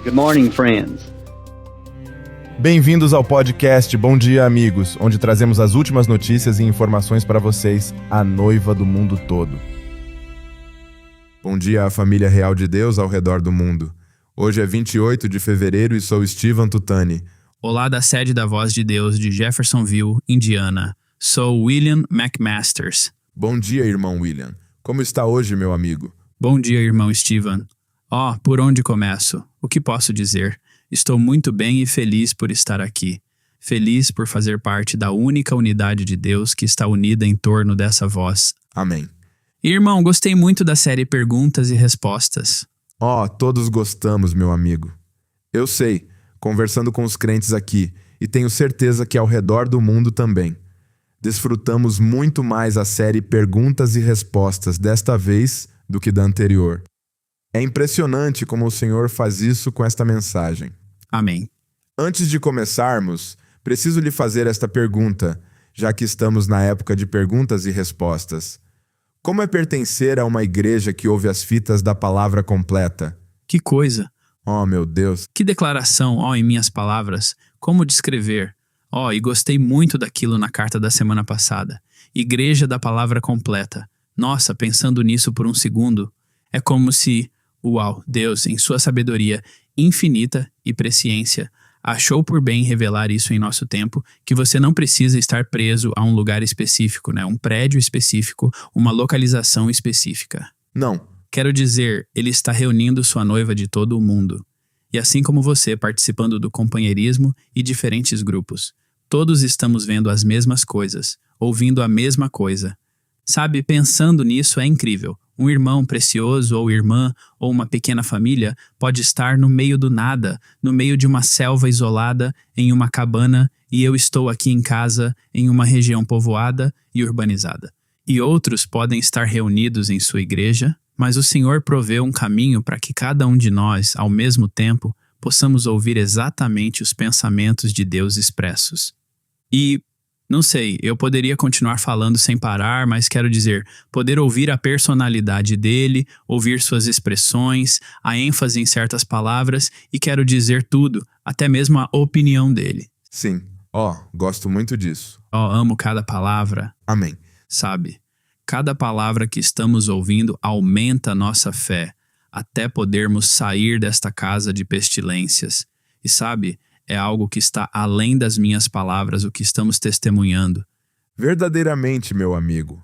Good morning, friends. Bem-vindos ao podcast Bom Dia, Amigos, onde trazemos as últimas notícias e informações para vocês, a noiva do mundo todo. Bom dia à família real de Deus ao redor do mundo. Hoje é 28 de fevereiro e sou Steven Tutani. Olá da sede da Voz de Deus de Jeffersonville, Indiana. Sou William McMasters. Bom dia, irmão William. Como está hoje, meu amigo? Bom dia, irmão Steven. Por onde começo? O que posso dizer? Estou muito bem e feliz por estar aqui. Feliz por fazer parte da única unidade de Deus que está unida em torno dessa voz. Amém. Irmão, gostei muito da série Perguntas e Respostas. Todos gostamos, meu amigo. Eu sei, conversando com os crentes aqui, e tenho certeza que ao redor do mundo também. Desfrutamos muito mais a série Perguntas e Respostas desta vez do que da anterior. É impressionante como o Senhor faz isso com esta mensagem. Amém. Antes de começarmos, preciso lhe fazer esta pergunta, já que estamos na época de perguntas e respostas. Como é pertencer a uma igreja que ouve as fitas da palavra completa? Que coisa! Meu Deus! Que declaração, em minhas palavras. Como descrever? E gostei muito daquilo na carta da semana passada. Igreja da palavra completa. Nossa, pensando nisso por um segundo, é como se, Deus, em sua sabedoria infinita e presciência, achou por bem revelar isso em nosso tempo, que você não precisa estar preso a um lugar específico, um prédio específico, uma localização específica. Não. Quero dizer, ele está reunindo sua noiva de todo o mundo. E assim como você, participando do companheirismo e diferentes grupos. Todos estamos vendo as mesmas coisas, ouvindo a mesma coisa. Sabe, pensando nisso é incrível. Um irmão precioso ou irmã ou uma pequena família pode estar no meio do nada, no meio de uma selva isolada, em uma cabana, e eu estou aqui em casa, em uma região povoada e urbanizada. E outros podem estar reunidos em sua igreja, mas o Senhor proveu um caminho para que cada um de nós, ao mesmo tempo, possamos ouvir exatamente os pensamentos de Deus expressos. E não sei, eu poderia continuar falando sem parar, mas quero dizer, poder ouvir a personalidade dele, ouvir suas expressões, a ênfase em certas palavras e quero dizer tudo, até mesmo a opinião dele. Sim. Gosto muito disso. Amo cada palavra. Amém. Sabe, cada palavra que estamos ouvindo aumenta a nossa fé, até podermos sair desta casa de pestilências. E sabe, é algo que está além das minhas palavras, o que estamos testemunhando. Verdadeiramente, meu amigo.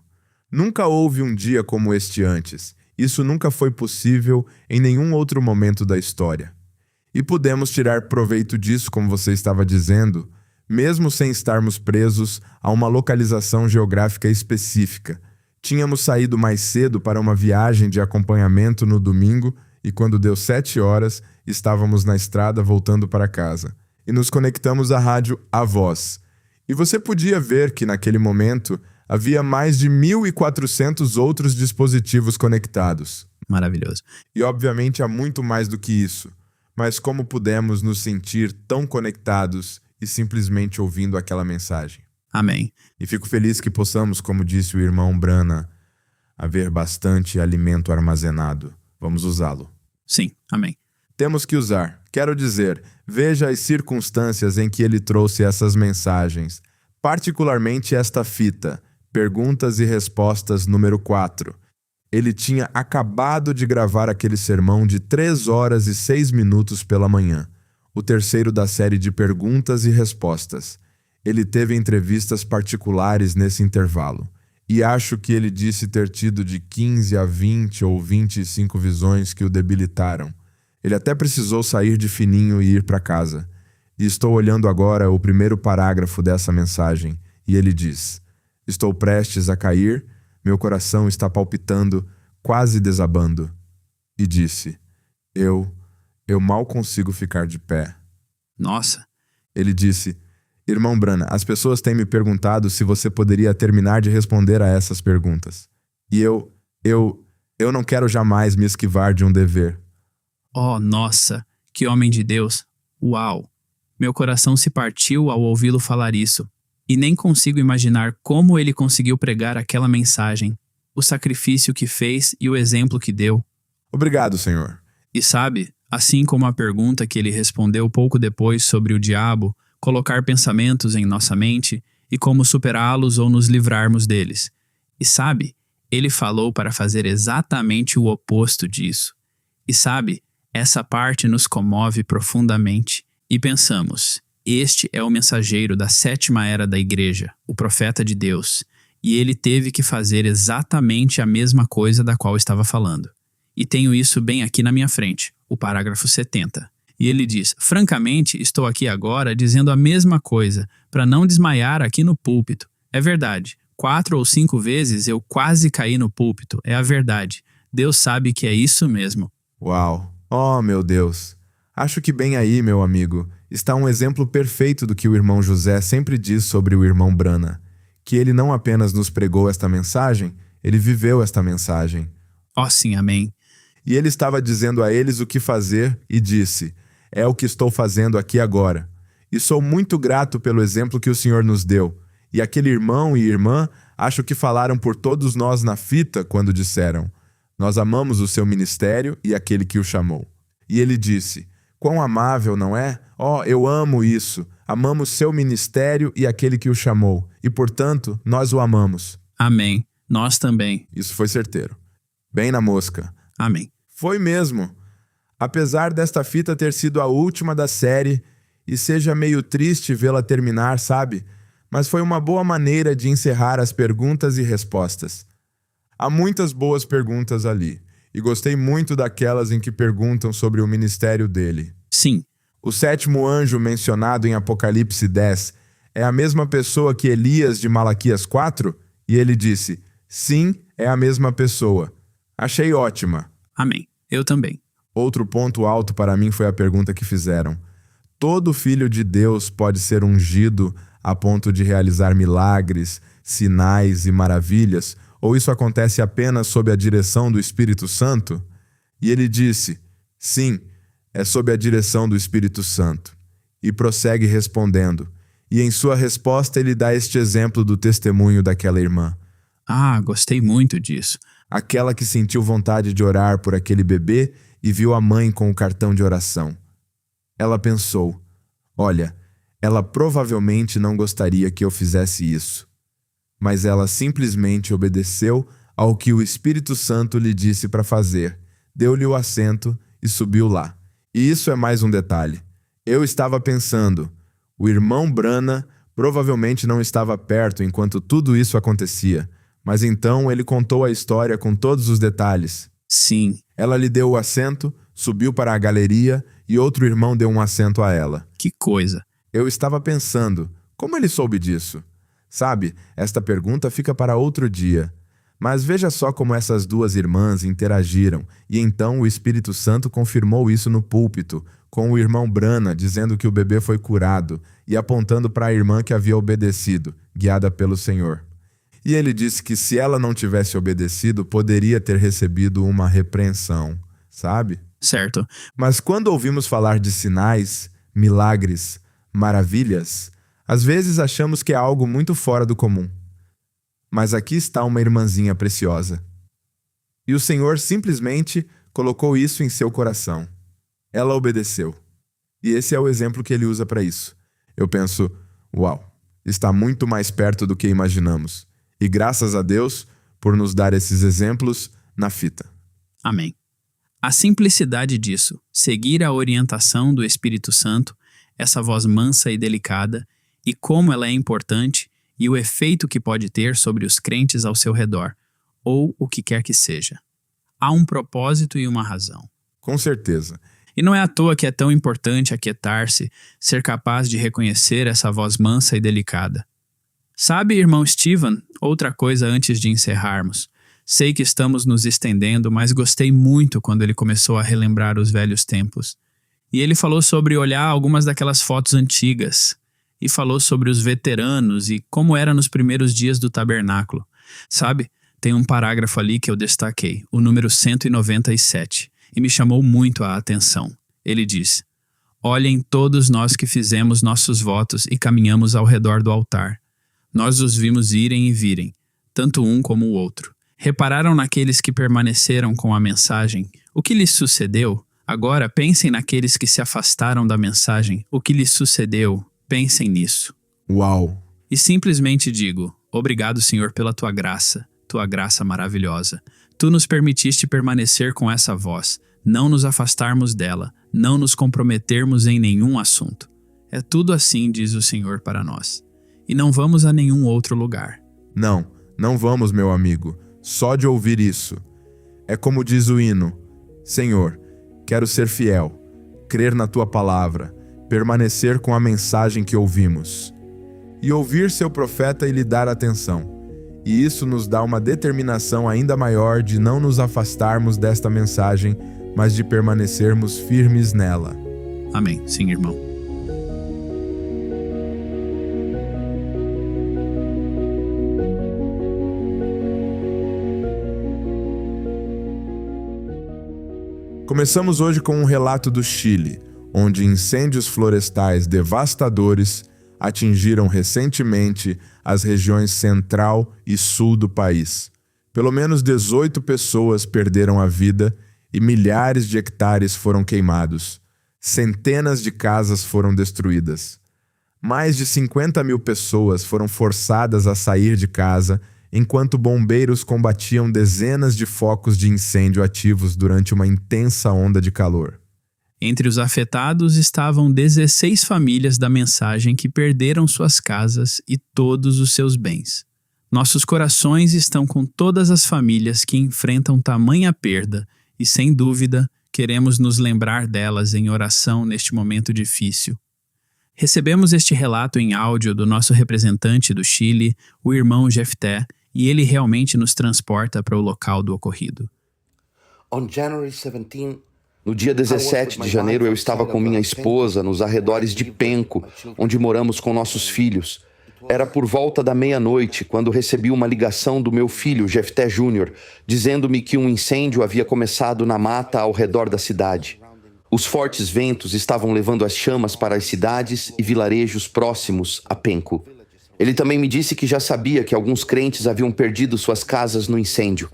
Nunca houve um dia como este antes. Isso nunca foi possível em nenhum outro momento da história. E podemos tirar proveito disso, como você estava dizendo, mesmo sem estarmos presos a uma localização geográfica específica. Tínhamos saído mais cedo para uma viagem de acompanhamento no domingo e quando deu 7 horas, estávamos na estrada voltando para casa. E nos conectamos à rádio A Voz. E você podia ver que, naquele momento, havia mais de 1.400 outros dispositivos conectados. Maravilhoso. E, obviamente, há muito mais do que isso. Mas como pudemos nos sentir tão conectados e simplesmente ouvindo aquela mensagem? Amém. E fico feliz que possamos, como disse o irmão Brana, haver bastante alimento armazenado. Vamos usá-lo. Sim, amém. Temos que usar. Quero dizer, veja as circunstâncias em que ele trouxe essas mensagens, particularmente esta fita, Perguntas e Respostas número 4. Ele tinha acabado de gravar aquele sermão de 3 horas e 6 minutos pela manhã, o terceiro da série de Perguntas e Respostas. Ele teve entrevistas particulares nesse intervalo, e acho que ele disse ter tido de 15 a 20 ou 25 visões que o debilitaram. Ele até precisou sair de fininho e ir para casa. E estou olhando agora o primeiro parágrafo dessa mensagem, e ele diz: estou prestes a cair, meu coração está palpitando, quase desabando. E disse: eu mal consigo ficar de pé. Nossa. Ele disse: irmão Brana, as pessoas têm me perguntado se você poderia terminar de responder a essas perguntas. E eu não quero jamais me esquivar de um dever. Nossa, que homem de Deus. Uau! Meu coração se partiu ao ouvi-lo falar isso. E nem consigo imaginar como ele conseguiu pregar aquela mensagem, o sacrifício que fez e o exemplo que deu. Obrigado, Senhor. E sabe, Assim como a pergunta que ele respondeu pouco depois sobre o diabo, colocar pensamentos em nossa mente e como superá-los ou nos livrarmos deles. E sabe, ele falou para fazer exatamente o oposto disso. E sabe, essa parte nos comove profundamente e pensamos, este é o mensageiro da 7ª era da igreja, o profeta de Deus, e ele teve que fazer exatamente a mesma coisa da qual estava falando. E tenho isso bem aqui na minha frente, o parágrafo 70. E ele diz, francamente, estou aqui agora dizendo a mesma coisa, para não desmaiar aqui no púlpito. É verdade, 4 ou 5 vezes eu quase caí no púlpito, é a verdade. Deus sabe que é isso mesmo. Uau! Oh, meu Deus! Acho que bem aí, meu amigo, está um exemplo perfeito do que o irmão José sempre diz sobre o irmão Brana, que ele não apenas nos pregou esta mensagem, ele viveu esta mensagem. Ó sim, amém. E ele estava dizendo a eles o que fazer e disse, é o que estou fazendo aqui agora. E sou muito grato pelo exemplo que o Senhor nos deu. E aquele irmão e irmã, acho que falaram por todos nós na fita quando disseram, nós amamos o seu ministério e aquele que o chamou. E ele disse, quão amável, não é? Oh, eu amo isso. Amamos seu ministério e aquele que o chamou. E, portanto, nós o amamos. Amém. Nós também. Isso foi certeiro. Bem na mosca. Amém. Foi mesmo. Apesar desta fita ter sido a última da série, e seja meio triste vê-la terminar, sabe? Mas foi uma boa maneira de encerrar as perguntas e respostas. Há muitas boas perguntas ali, e gostei muito daquelas em que perguntam sobre o ministério dele. Sim. O 7º anjo mencionado em Apocalipse 10 é a mesma pessoa que Elias de Malaquias 4? E ele disse, sim, é a mesma pessoa. Achei ótima. Amém. Eu também. Outro ponto alto para mim foi a pergunta que fizeram. Todo filho de Deus pode ser ungido a ponto de realizar milagres, sinais e maravilhas, ou isso acontece apenas sob a direção do Espírito Santo? E ele disse, sim, é sob a direção do Espírito Santo. E prossegue respondendo. E em sua resposta ele dá este exemplo do testemunho daquela irmã. Ah, gostei muito disso. Aquela que sentiu vontade de orar por aquele bebê e viu a mãe com o cartão de oração. Ela pensou, olha, ela provavelmente não gostaria que eu fizesse isso. Mas ela simplesmente obedeceu ao que o Espírito Santo lhe disse para fazer, deu-lhe o assento e subiu lá. E isso é mais um detalhe. Eu estava pensando, o irmão Brana provavelmente não estava perto enquanto tudo isso acontecia, mas então ele contou a história com todos os detalhes. Sim. Ela lhe deu o assento, subiu para a galeria e outro irmão deu um assento a ela. Que coisa. Eu estava pensando, como ele soube disso? Sabe, esta pergunta fica para outro dia. Mas veja só como essas duas irmãs interagiram, e então o Espírito Santo confirmou isso no púlpito, com o irmão Brana dizendo que o bebê foi curado e apontando para a irmã que havia obedecido, guiada pelo Senhor. E ele disse que se ela não tivesse obedecido, poderia ter recebido uma repreensão, sabe? Certo. Mas quando ouvimos falar de sinais, milagres, maravilhas, às vezes achamos que é algo muito fora do comum. Mas aqui está uma irmãzinha preciosa. E o Senhor simplesmente colocou isso em seu coração. Ela obedeceu. E esse é o exemplo que ele usa para isso. Eu penso, uau, está muito mais perto do que imaginamos. E graças a Deus por nos dar esses exemplos na fita. Amém. A simplicidade disso, seguir a orientação do Espírito Santo, essa voz mansa e delicada, e como ela é importante, e o efeito que pode ter sobre os crentes ao seu redor, ou o que quer que seja. Há um propósito e uma razão. Com certeza. E não é à toa que é tão importante aquietar-se, ser capaz de reconhecer essa voz mansa e delicada. Sabe, irmão Steven, outra coisa antes de encerrarmos. Sei que estamos nos estendendo, mas gostei muito quando ele começou a relembrar os velhos tempos. E ele falou sobre olhar algumas daquelas fotos antigas. E falou sobre os veteranos e como era nos primeiros dias do tabernáculo. Sabe, tem um parágrafo ali que eu destaquei, o número 197, e me chamou muito a atenção. Ele diz, olhem todos nós que fizemos nossos votos e caminhamos ao redor do altar. Nós os vimos irem e virem, tanto um como o outro. Repararam naqueles que permaneceram com a mensagem, o que lhes sucedeu, Agora pensem naqueles que se afastaram da mensagem, o que lhes sucedeu, pensem nisso. Uau! E simplesmente digo, obrigado, Senhor, pela tua graça maravilhosa. Tu nos permitiste permanecer com essa voz, não nos afastarmos dela, não nos comprometermos em nenhum assunto. É tudo assim, diz o Senhor para nós. E não vamos a nenhum outro lugar. Não vamos, meu amigo, só de ouvir isso. É como diz o hino: Senhor, quero ser fiel, crer na tua palavra, permanecer com a mensagem que ouvimos. E ouvir seu profeta e lhe dar atenção. E isso nos dá uma determinação ainda maior de não nos afastarmos desta mensagem, mas de permanecermos firmes nela. Amém. Sim, irmão. Começamos hoje com um relato do Chile, onde incêndios florestais devastadores atingiram recentemente as regiões central e sul do país. Pelo menos 18 pessoas perderam a vida e milhares de hectares foram queimados. Centenas de casas foram destruídas. Mais de 50 mil pessoas foram forçadas a sair de casa enquanto bombeiros combatiam dezenas de focos de incêndio ativos durante uma intensa onda de calor. Entre os afetados estavam 16 famílias da mensagem que perderam suas casas e todos os seus bens. Nossos corações estão com todas as famílias que enfrentam tamanha perda e, sem dúvida, queremos nos lembrar delas em oração neste momento difícil. Recebemos este relato em áudio do nosso representante do Chile, o irmão Jefté, e ele realmente nos transporta para o local do ocorrido. No dia 17 de janeiro, eu estava com minha esposa nos arredores de Penco, onde moramos com nossos filhos. Era por volta da meia-noite quando recebi uma ligação do meu filho, Jefté Júnior, dizendo-me que um incêndio havia começado na mata ao redor da cidade. Os fortes ventos estavam levando as chamas para as cidades e vilarejos próximos a Penco. Ele também me disse que já sabia que alguns crentes haviam perdido suas casas no incêndio.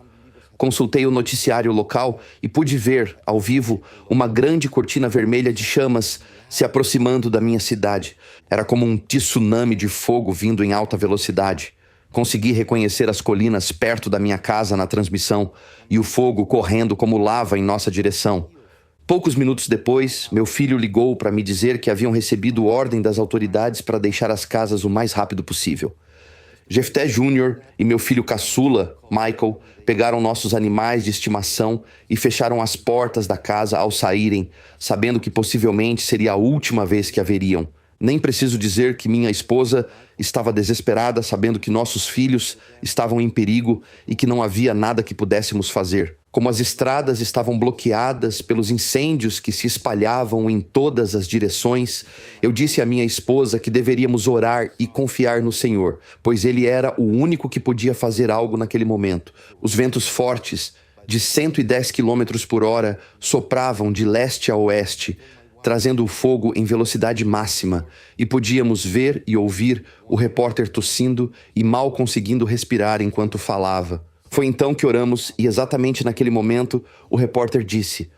Consultei o noticiário local e pude ver, ao vivo, uma grande cortina vermelha de chamas se aproximando da minha cidade. Era como um tsunami de fogo vindo em alta velocidade. Consegui reconhecer as colinas perto da minha casa na transmissão e o fogo correndo como lava em nossa direção. Poucos minutos depois, meu filho ligou para me dizer que haviam recebido ordem das autoridades para deixar as casas o mais rápido possível. Jefté Júnior e meu filho caçula, Michael, pegaram nossos animais de estimação e fecharam as portas da casa ao saírem, sabendo que possivelmente seria a última vez que a veriam. Nem preciso dizer que minha esposa estava desesperada, sabendo que nossos filhos estavam em perigo e que não havia nada que pudéssemos fazer. Como as estradas estavam bloqueadas pelos incêndios que se espalhavam em todas as direções, eu disse à minha esposa que deveríamos orar e confiar no Senhor, pois Ele era o único que podia fazer algo naquele momento. Os ventos fortes, de 110 km por hora, sopravam de leste a oeste, trazendo o fogo em velocidade máxima, e podíamos ver e ouvir o repórter tossindo e mal conseguindo respirar enquanto falava. Foi então que oramos e exatamente naquele momento o repórter disse: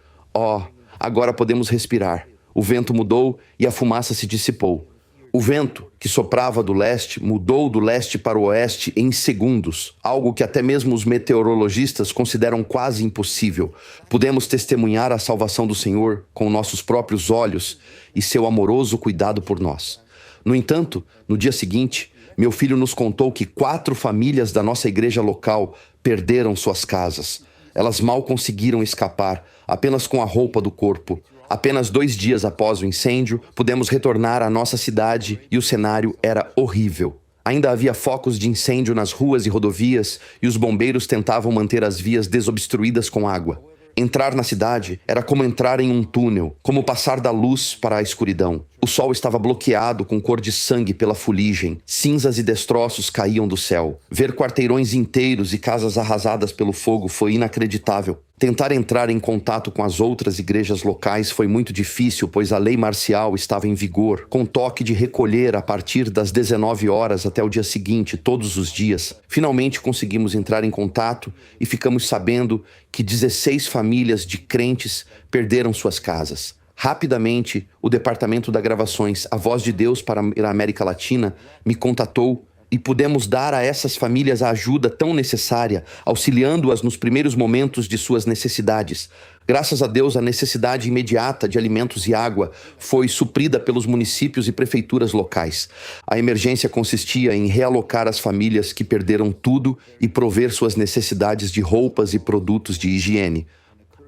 agora podemos respirar. O vento mudou e a fumaça se dissipou. O vento, que soprava do leste, mudou do leste para o oeste em segundos, algo que até mesmo os meteorologistas consideram quase impossível. Pudemos testemunhar a salvação do Senhor com nossos próprios olhos e seu amoroso cuidado por nós. No entanto, no dia seguinte, meu filho nos contou que 4 famílias da nossa igreja local perderam suas casas. Elas mal conseguiram escapar, apenas com a roupa do corpo. Apenas 2 dias após o incêndio, pudemos retornar à nossa cidade e o cenário era horrível. Ainda havia focos de incêndio nas ruas e rodovias e os bombeiros tentavam manter as vias desobstruídas com água. Entrar na cidade era como entrar em um túnel, como passar da luz para a escuridão. O O sol estava bloqueado com cor de sangue pela fuligem. Cinzas e destroços caíam do céu. Ver quarteirões inteiros e casas arrasadas pelo fogo foi inacreditável. Tentar entrar em contato com as outras igrejas locais foi muito difícil, pois a lei marcial estava em vigor, com toque de recolher a partir das 19 horas até o dia seguinte, todos os dias. Finalmente conseguimos entrar em contato e ficamos sabendo que 16 famílias de crentes perderam suas casas. Rapidamente, o departamento da gravações A Voz de Deus para a América Latina me contatou e pudemos dar a essas famílias a ajuda tão necessária, auxiliando-as nos primeiros momentos de suas necessidades. Graças a Deus, a necessidade imediata de alimentos e água foi suprida pelos municípios e prefeituras locais. A emergência consistia em realocar as famílias que perderam tudo e prover suas necessidades de roupas e produtos de higiene.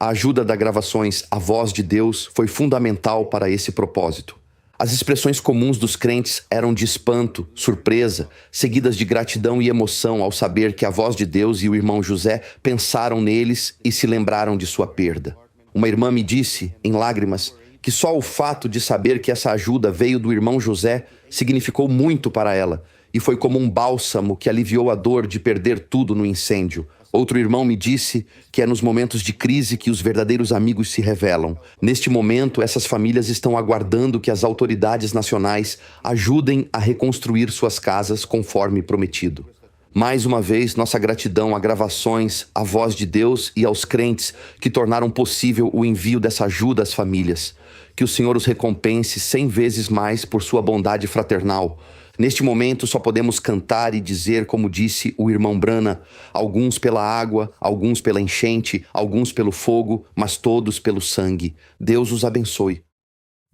A ajuda da gravações A Voz de Deus foi fundamental para esse propósito. As expressões comuns dos crentes eram de espanto, surpresa, seguidas de gratidão e emoção ao saber que a Voz de Deus e o irmão José pensaram neles e se lembraram de sua perda. Uma irmã me disse, em lágrimas, que só o fato de saber que essa ajuda veio do irmão José significou muito para ela, e foi como um bálsamo que aliviou a dor de perder tudo no incêndio. Outro irmão me disse que é nos momentos de crise que os verdadeiros amigos se revelam. Neste momento, essas famílias estão aguardando que as autoridades nacionais ajudem a reconstruir suas casas conforme prometido. Mais uma vez, nossa gratidão a gravações, à Voz de Deus e aos crentes que tornaram possível o envio dessa ajuda às famílias. Que o Senhor os recompense 100 vezes mais por sua bondade fraternal. Neste momento, só podemos cantar e dizer, como disse o irmão Brana, alguns pela água, alguns pela enchente, alguns pelo fogo, mas todos pelo sangue. Deus os abençoe.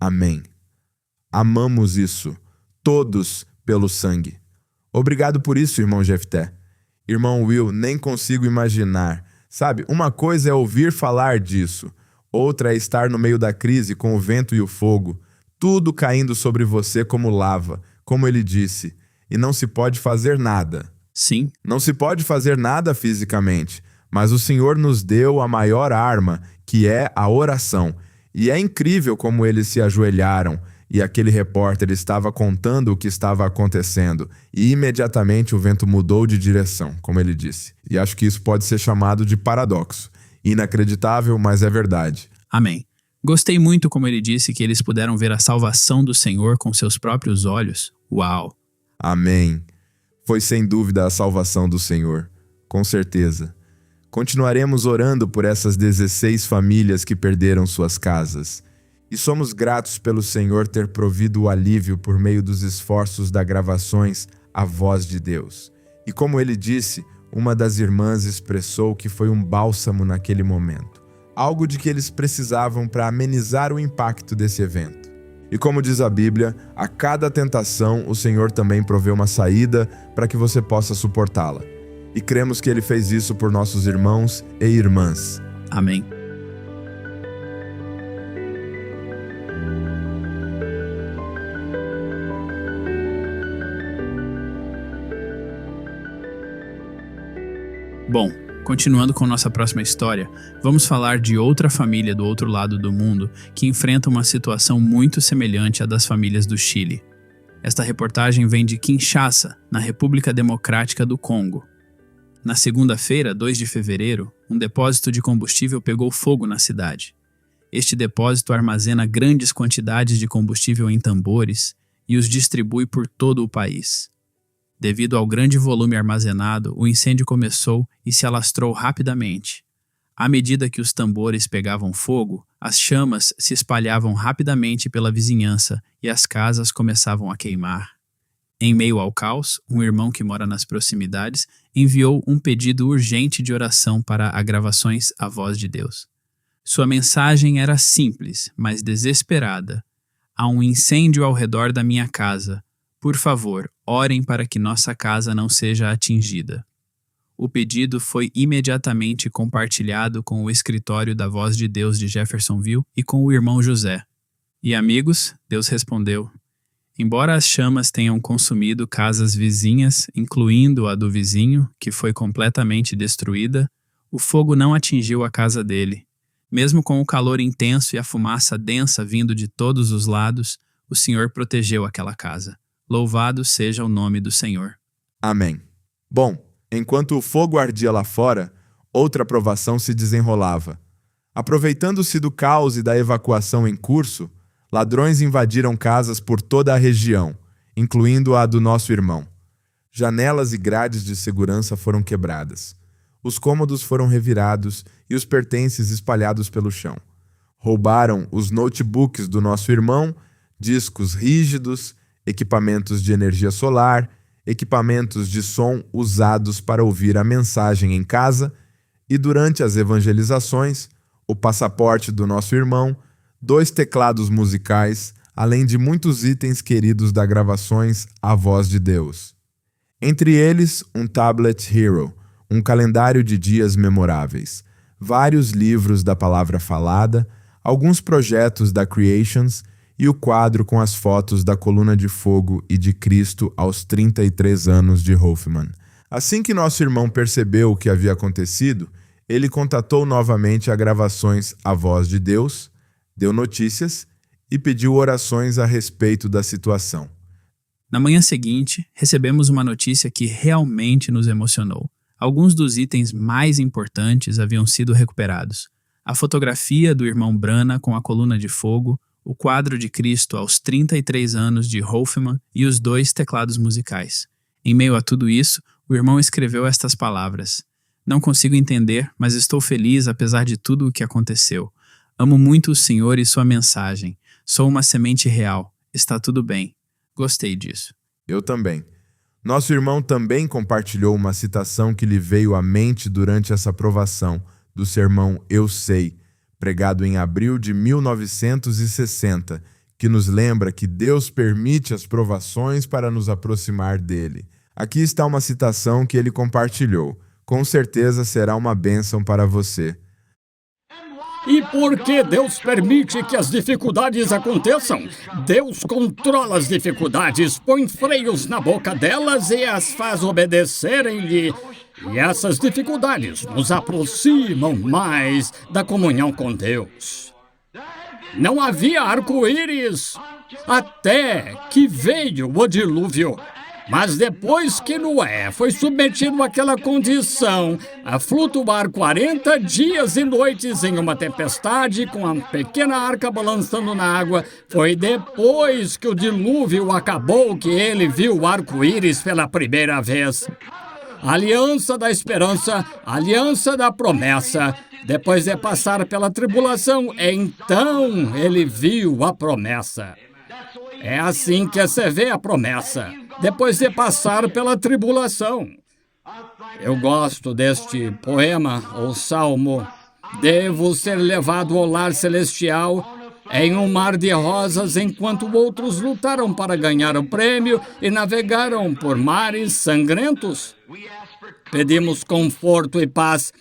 Amém. Amamos isso. Todos pelo sangue. Obrigado por isso, irmão Jefté. Irmão Will, nem consigo imaginar. Sabe, uma coisa é ouvir falar disso. Outra é estar no meio da crise com o vento e o fogo. Tudo caindo sobre você como lava. Como ele disse, e não se pode fazer nada. Sim. Não se pode fazer nada fisicamente, mas o Senhor nos deu a maior arma, que é a oração. E é incrível como eles se ajoelharam, e aquele repórter estava contando o que estava acontecendo, e imediatamente o vento mudou de direção, como ele disse. E acho que isso pode ser chamado de paradoxo. Inacreditável, mas é verdade. Amém. Gostei muito como ele disse que eles puderam ver a salvação do Senhor com seus próprios olhos. Uau! Amém. Foi sem dúvida a salvação do Senhor. Com certeza. Continuaremos orando por essas 16 famílias que perderam suas casas. E somos gratos pelo Senhor ter provido o alívio por meio dos esforços da gravações A Voz de Deus. E como ele disse, uma das irmãs expressou que foi um bálsamo naquele momento. Algo de que eles precisavam para amenizar o impacto desse evento. E como diz a Bíblia, a cada tentação o Senhor também provê uma saída para que você possa suportá-la. E cremos que Ele fez isso por nossos irmãos e irmãs. Amém. Bom, continuando com nossa próxima história, vamos falar de outra família do outro lado do mundo que enfrenta uma situação muito semelhante à das famílias do Chile. Esta reportagem vem de Kinshasa, na República Democrática do Congo. Na segunda-feira, 2 de fevereiro, um depósito de combustível pegou fogo na cidade. Este depósito armazena grandes quantidades de combustível em tambores e os distribui por todo o país. Devido ao grande volume armazenado, o incêndio começou e se alastrou rapidamente. À medida que os tambores pegavam fogo, as chamas se espalhavam rapidamente pela vizinhança e as casas começavam a queimar. Em meio ao caos, um irmão que mora nas proximidades enviou um pedido urgente de oração para a gravações A Voz de Deus. Sua mensagem era simples, mas desesperada. Há um incêndio ao redor da minha casa. Por favor, orem para que nossa casa não seja atingida. O pedido foi imediatamente compartilhado com o escritório da Voz de Deus de Jeffersonville e com o irmão José. E amigos, Deus respondeu. Embora as chamas tenham consumido casas vizinhas, incluindo a do vizinho, que foi completamente destruída, o fogo não atingiu a casa dele. Mesmo com o calor intenso e a fumaça densa vindo de todos os lados, o Senhor protegeu aquela casa. Louvado seja o nome do Senhor. Amém. Bom, enquanto o fogo ardia lá fora, outra provação se desenrolava. Aproveitando-se do caos e da evacuação em curso, ladrões invadiram casas por toda a região, incluindo a do nosso irmão. Janelas e grades de segurança foram quebradas. Os cômodos foram revirados e os pertences espalhados pelo chão. Roubaram os notebooks do nosso irmão, discos rígidos, equipamentos de energia solar, equipamentos de som usados para ouvir a mensagem em casa e, durante as evangelizações, o passaporte do nosso irmão, 2 teclados musicais, além de muitos itens queridos da gravações A Voz de Deus. Entre eles, um Tablet Hero, um calendário de dias memoráveis, vários livros da palavra falada, alguns projetos da Creations e o quadro com as fotos da coluna de fogo e de Cristo aos 33 anos de Hoffman. Assim que nosso irmão percebeu o que havia acontecido, ele contatou novamente a gravações A Voz de Deus, deu notícias e pediu orações a respeito da situação. Na manhã seguinte, recebemos uma notícia que realmente nos emocionou. Alguns dos itens mais importantes haviam sido recuperados. A fotografia do irmão Brana com a coluna de fogo, o quadro de Cristo aos 33 anos de Hoffman e os 2 teclados musicais. Em meio a tudo isso, o irmão escreveu estas palavras: "Não consigo entender, mas estou feliz apesar de tudo o que aconteceu. Amo muito o Senhor e sua mensagem. Sou uma semente real. Está tudo bem. Gostei disso." Eu também. Nosso irmão também compartilhou uma citação que lhe veio à mente durante essa provação, do sermão Eu Sei, pregado em abril de 1960, que nos lembra que Deus permite as provações para nos aproximar dele. Aqui está uma citação que ele compartilhou. Com certeza será uma bênção para você. E por que Deus permite que as dificuldades aconteçam? Deus controla as dificuldades, põe freios na boca delas e as faz obedecerem-lhe. E essas dificuldades nos aproximam mais da comunhão com Deus. Não havia arco-íris até que veio o dilúvio. Mas depois que Noé foi submetido àquela condição, a flutuar 40 dias e noites em uma tempestade com a pequena arca balançando na água, foi depois que o dilúvio acabou que ele viu o arco-íris pela primeira vez. A aliança da esperança, a aliança da promessa. Depois de passar pela tribulação, então ele viu a promessa. É assim que se vê a promessa, depois de passar pela tribulação. Eu gosto deste poema ou salmo. Devo ser levado ao lar celestial em um mar de rosas, enquanto outros lutaram para ganhar o prêmio e navegaram por mares sangrentos. Pedimos conforto e paz.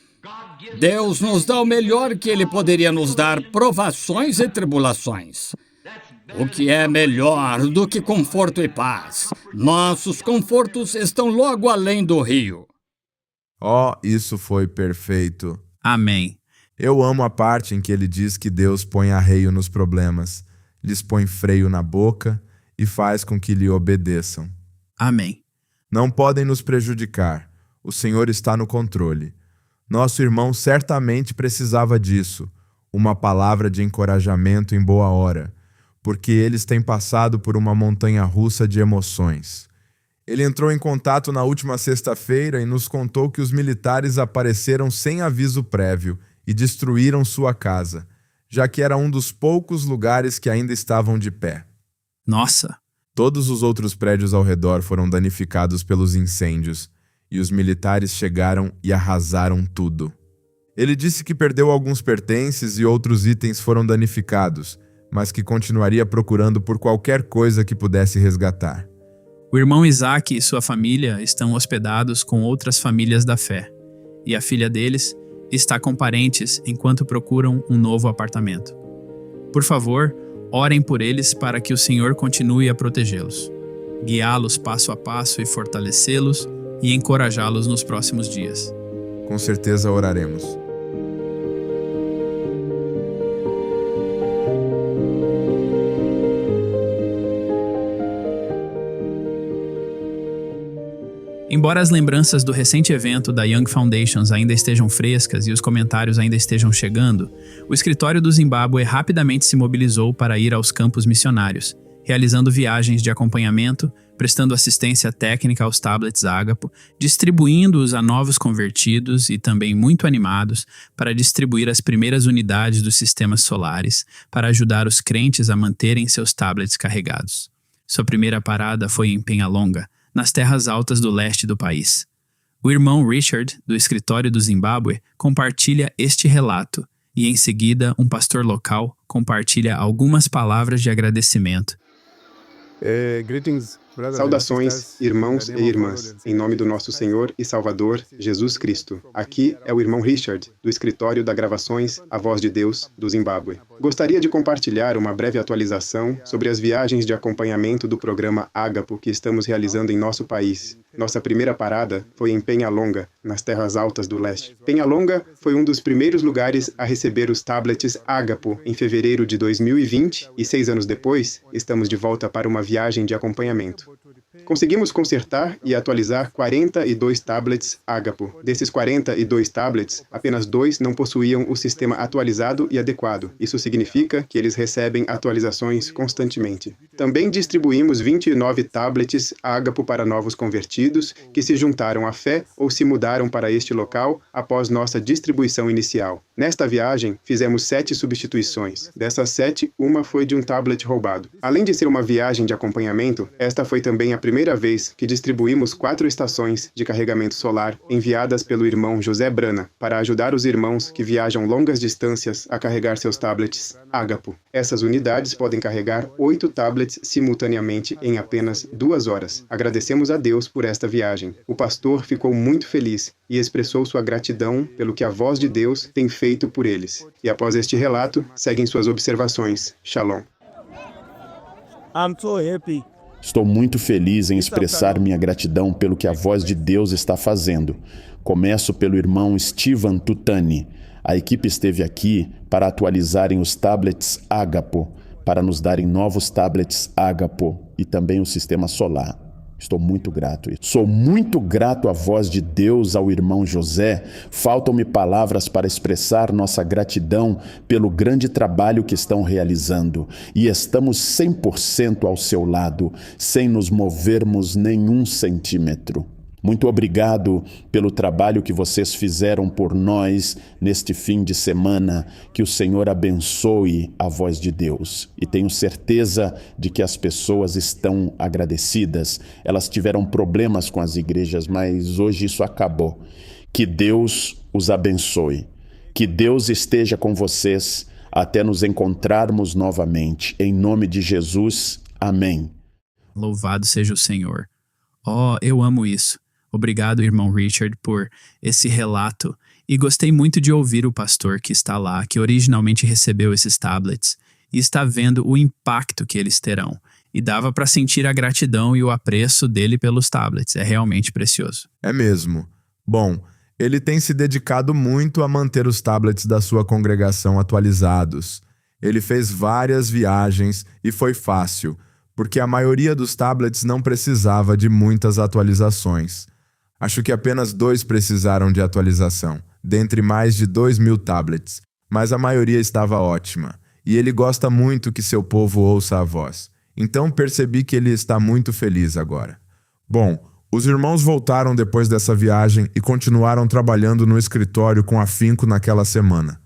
Deus nos dá o melhor que Ele poderia nos dar, provações e tribulações. O que é melhor do que conforto e paz? Nossos confortos estão logo além do rio. Oh, isso foi perfeito. Amém. Eu amo a parte em que ele diz que Deus põe arreio nos problemas, lhes põe freio na boca e faz com que lhe obedeçam. Amém. Não podem nos prejudicar. O Senhor está no controle. Nosso irmão certamente precisava disso, uma palavra de encorajamento em boa hora, porque eles têm passado por uma montanha-russa de emoções. Ele entrou em contato na última sexta-feira e nos contou que os militares apareceram sem aviso prévio e destruíram sua casa, já que era um dos poucos lugares que ainda estavam de pé. Nossa! Todos os outros prédios ao redor foram danificados pelos incêndios, e os militares chegaram e arrasaram tudo. Ele disse que perdeu alguns pertences e outros itens foram danificados, mas que continuaria procurando por qualquer coisa que pudesse resgatar. O irmão Isaac e sua família estão hospedados com outras famílias da fé, e a filha deles está com parentes enquanto procuram um novo apartamento. Por favor, orem por eles para que o Senhor continue a protegê-los, guiá-los passo a passo e fortalecê-los e encorajá-los nos próximos dias. Com certeza oraremos. Embora as lembranças do recente evento da Young Foundations ainda estejam frescas e os comentários ainda estejam chegando, o escritório do Zimbábue rapidamente se mobilizou para ir aos campos missionários, realizando viagens de acompanhamento, prestando assistência técnica aos tablets Ágapo, distribuindo-os a novos convertidos e também muito animados para distribuir as primeiras unidades dos sistemas solares para ajudar os crentes a manterem seus tablets carregados. Sua primeira parada foi em Penhalonga, nas terras altas do leste do país. O irmão Richard, do escritório do Zimbábue, compartilha este relato e, em seguida, um pastor local compartilha algumas palavras de agradecimento. Saudações, irmãos e irmãs, em nome do nosso Senhor e Salvador, Jesus Cristo. Aqui é o irmão Richard, do escritório da gravações A Voz de Deus, do Zimbábue. Gostaria de compartilhar uma breve atualização sobre as viagens de acompanhamento do programa Ágapo que estamos realizando em nosso país. Nossa primeira parada foi em Penhalonga, nas terras altas do leste. Penhalonga foi um dos primeiros lugares a receber os tablets Ágapo em fevereiro de 2020 e 6 anos depois, estamos de volta para uma viagem de acompanhamento. Conseguimos consertar e atualizar 42 tablets Ágapo. Desses 42 tablets, apenas 2 não possuíam o sistema atualizado e adequado. Isso significa que eles recebem atualizações constantemente. Também distribuímos 29 tablets Ágapo para novos convertidos que se juntaram à fé ou se mudaram para este local após nossa distribuição inicial. Nesta viagem, fizemos 7 substituições. Dessas 7, uma foi de um tablet roubado. Além de ser uma viagem de acompanhamento, esta foi também a primeira vez que distribuímos 4 estações de carregamento solar enviadas pelo irmão José Brana para ajudar os irmãos que viajam longas distâncias a carregar seus tablets Ágapo. Essas unidades podem carregar 8 tablets simultaneamente em apenas 2 horas. Agradecemos a Deus por esta viagem. O pastor ficou muito feliz e expressou sua gratidão pelo que a Voz de Deus tem feito por eles. E após este relato, seguem suas observações. Shalom. I'm so happy. Estou muito feliz em expressar minha gratidão pelo que a Voz de Deus está fazendo. Começo pelo irmão Steven Tutani. A equipe esteve aqui para atualizarem os tablets Ágapo, para nos darem novos tablets Ágapo e também o sistema solar. Estou muito grato. Sou muito grato à Voz de Deus, ao irmão José. Faltam-me palavras para expressar nossa gratidão pelo grande trabalho que estão realizando. E estamos 100% ao seu lado, sem nos movermos nenhum centímetro. Muito obrigado pelo trabalho que vocês fizeram por nós neste fim de semana. Que o Senhor abençoe a Voz de Deus. E tenho certeza de que as pessoas estão agradecidas. Elas tiveram problemas com as igrejas, mas hoje isso acabou. Que Deus os abençoe. Que Deus esteja com vocês até nos encontrarmos novamente. Em nome de Jesus, amém. Louvado seja o Senhor. Oh, eu amo isso. Obrigado, irmão Richard, por esse relato. E gostei muito de ouvir o pastor que está lá, que originalmente recebeu esses tablets, e está vendo o impacto que eles terão. E dava para sentir a gratidão e o apreço dele pelos tablets. É realmente precioso. É mesmo. Bom, ele tem se dedicado muito a manter os tablets da sua congregação atualizados. Ele fez várias viagens e foi fácil, porque a maioria dos tablets não precisava de muitas atualizações. Acho que apenas 2 precisaram de atualização, dentre mais de 2.000 tablets, mas a maioria estava ótima, e ele gosta muito que seu povo ouça a voz. Então percebi que ele está muito feliz agora. Bom, os irmãos voltaram depois dessa viagem e continuaram trabalhando no escritório com afinco naquela semana.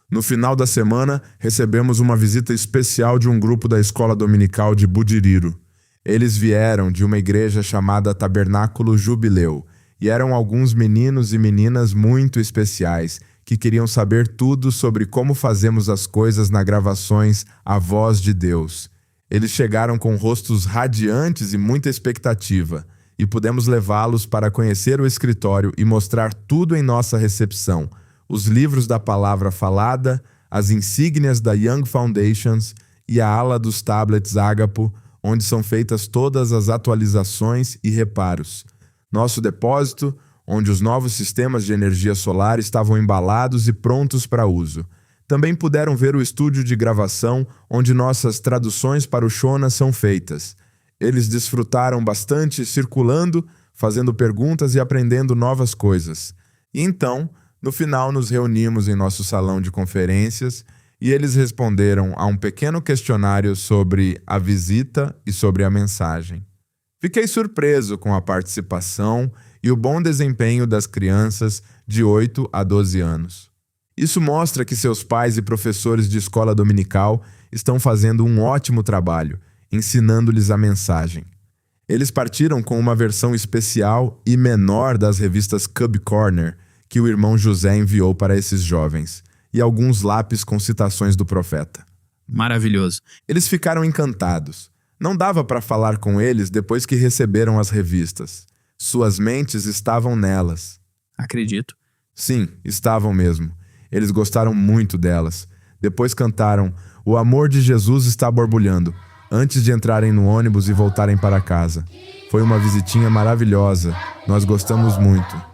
No final da semana, recebemos uma visita especial de um grupo da escola dominical de Budiriro. Eles vieram de uma igreja chamada Tabernáculo Jubileu, e eram alguns meninos e meninas muito especiais que queriam saber tudo sobre como fazemos as coisas na gravações A Voz de Deus. Eles chegaram com rostos radiantes e muita expectativa, e pudemos levá-los para conhecer o escritório e mostrar tudo em nossa recepção: os livros da palavra falada, as insígnias da Young Foundations e a ala dos tablets Ágapo, onde são feitas todas as atualizações e reparos. Nosso depósito, onde os novos sistemas de energia solar estavam embalados e prontos para uso. Também puderam ver o estúdio de gravação, onde nossas traduções para o Shona são feitas. Eles desfrutaram bastante circulando, fazendo perguntas e aprendendo novas coisas. E então, no final, nos reunimos em nosso salão de conferências e eles responderam a um pequeno questionário sobre a visita e sobre a mensagem. Fiquei surpreso com a participação e o bom desempenho das crianças de 8 a 12 anos. Isso mostra que seus pais e professores de escola dominical estão fazendo um ótimo trabalho, ensinando-lhes a mensagem. Eles partiram com uma versão especial e menor das revistas Cub Corner que o irmão José enviou para esses jovens, e alguns lápis com citações do profeta. Maravilhoso. Eles ficaram encantados. Não dava para falar com eles depois que receberam as revistas. Suas mentes estavam nelas. Acredito. Sim, estavam mesmo. Eles gostaram muito delas. Depois cantaram "O amor de Jesus está borbulhando", antes de entrarem no ônibus e voltarem para casa. Foi uma visitinha maravilhosa. Nós gostamos muito.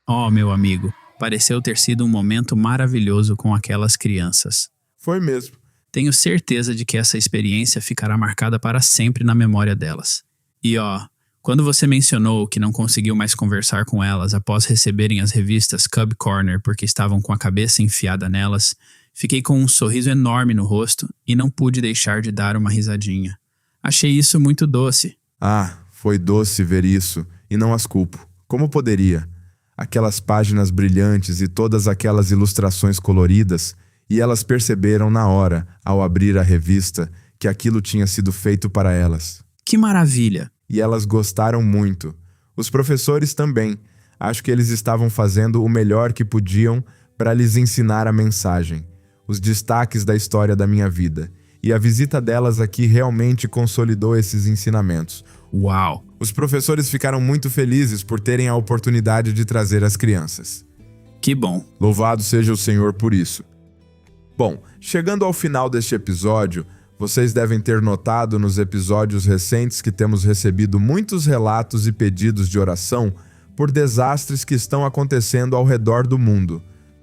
Oh, meu amigo, pareceu ter sido um momento maravilhoso com aquelas crianças. Foi mesmo. Tenho certeza de que essa experiência ficará marcada para sempre na memória delas. E quando você mencionou que não conseguiu mais conversar com elas após receberem as revistas Cub Corner porque estavam com a cabeça enfiada nelas, fiquei com um sorriso enorme no rosto e não pude deixar de dar uma risadinha. Achei isso muito doce. Foi doce ver isso, e não as culpo. Como poderia? Aquelas páginas brilhantes e todas aquelas ilustrações coloridas, e elas perceberam na hora, ao abrir a revista, que aquilo tinha sido feito para elas. Que maravilha! E elas gostaram muito. Os professores também. Acho que eles estavam fazendo o melhor que podiam para lhes ensinar a mensagem, os destaques da história da minha vida. E a visita delas aqui realmente consolidou esses ensinamentos. Uau! Os professores ficaram muito felizes por terem a oportunidade de trazer as crianças. Que bom! Louvado seja o Senhor por isso. Bom, chegando ao final deste episódio, vocês devem ter notado nos episódios recentes que temos recebido muitos relatos e pedidos de oração por desastres que estão acontecendo ao redor do mundo.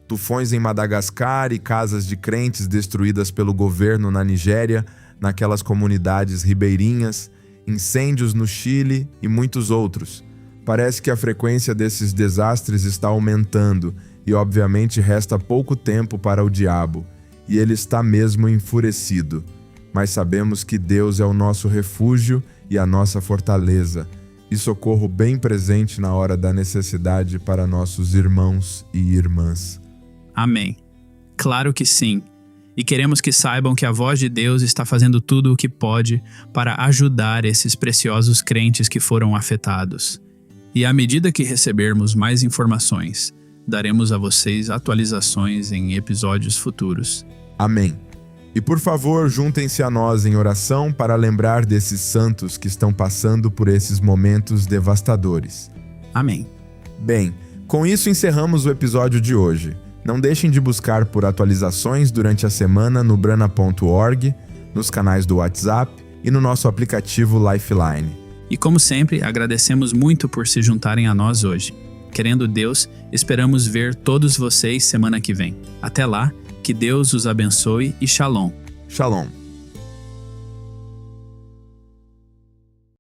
Tufões em Madagascar e casas de crentes destruídas pelo governo na Nigéria, naquelas comunidades ribeirinhas, incêndios no Chile e muitos outros. Parece que a frequência desses desastres está aumentando e, obviamente, resta pouco tempo para o diabo, e ele está mesmo enfurecido. Mas sabemos que Deus é o nosso refúgio e a nossa fortaleza, e socorro bem presente na hora da necessidade para nossos irmãos e irmãs. Amém. Claro que sim. E queremos que saibam que a voz de Deus está fazendo tudo o que pode para ajudar esses preciosos crentes que foram afetados. E à medida que recebermos mais informações, daremos a vocês atualizações em episódios futuros. Amém. E por favor, juntem-se a nós em oração para lembrar desses santos que estão passando por esses momentos devastadores. Amém. Bem, com isso encerramos o episódio de hoje. Não deixem de buscar por atualizações durante a semana no brana.org, nos canais do WhatsApp e no nosso aplicativo Lifeline. E como sempre, agradecemos muito por se juntarem a nós hoje. Querendo Deus, esperamos ver todos vocês semana que vem. Até lá, que Deus os abençoe e Shalom. Shalom.